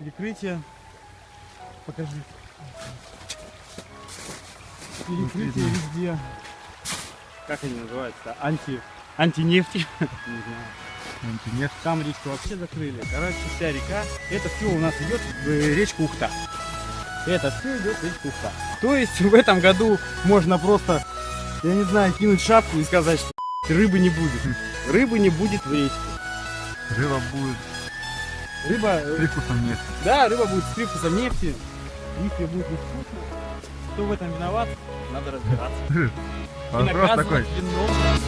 Перекрытие. Покажи. Перекрытие везде. Как они называются? Антинефти. Не знаю. Антинефть. Там речку вообще закрыли. Короче, вся река. Это все у нас идет в речку Ухта. Это все идет в речку Ухта. То есть в этом году можно просто, я не знаю, кинуть шапку и сказать, что рыбы не будет. Рыбы не будет в речке. Рыба будет Рыба... с привкусом нефти. Да, рыба будет с привкусом нефти. Их будет невкусно. Кто в этом виноват, надо разбираться. И Вопрос наказывать такой. виновных.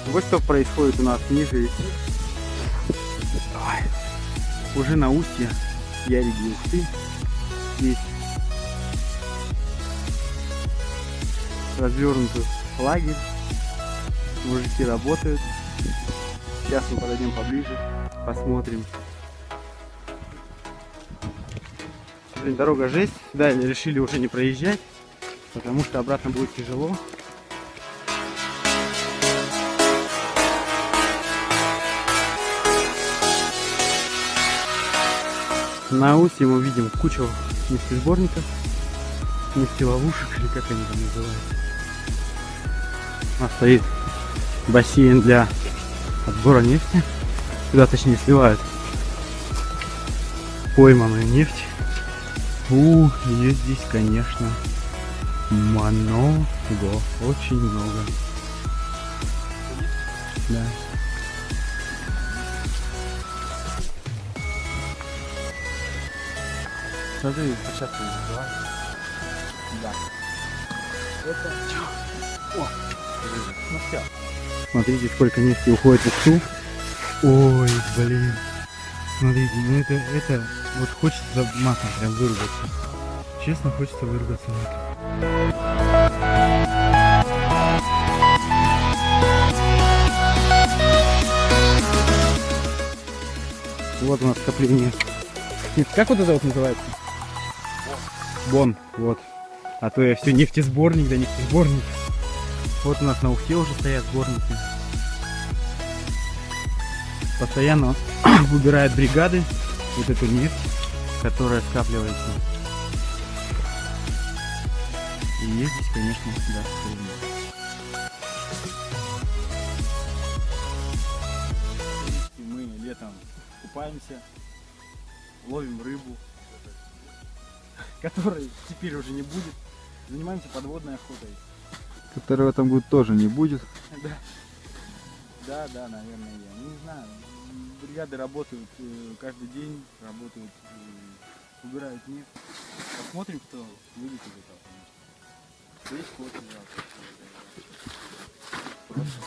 Вот что происходит у нас ниже реки. Уже на устье Яриги Ухты. Здесь развернутый лагерь. Мужики работают. Сейчас мы подойдем поближе, посмотрим. Блин, дорога жесть. Сюда решили уже не проезжать, потому что обратно будет тяжело. На устье мы видим кучу нефтесборников, нефтеловушек, или как они там называются. У нас стоит бассейн для отбора нефти. Сюда, точнее, сливают пойманную нефть. Ее здесь, конечно, много, очень много. Да. Смотри, сейчас не называется. Да. Это... О! Ну все. Смотрите, сколько нефти уходит в Ухту. Ой, блин. Смотрите, ну это вот хочется матом прям выругаться. Честно, хочется выругаться матом. Вот у нас скопление. Нет, как вот это вот называется? Бон, вот. А то я все нефтесборник, да нефтесборник. Вот у нас на Ухте уже стоят сборники. Постоянно убирают бригады вот эту нефть, которая скапливается. И есть здесь, конечно, да, мы летом купаемся, ловим рыбу, которой теперь уже не будет. Занимаемся подводной охотой. Которого там будет тоже не будет. Да, наверное, я не знаю. Бригады работают каждый день, работают, убирают нефть. Посмотрим, кто выйдет из этого, конечно. Речку очень жалко. Просто.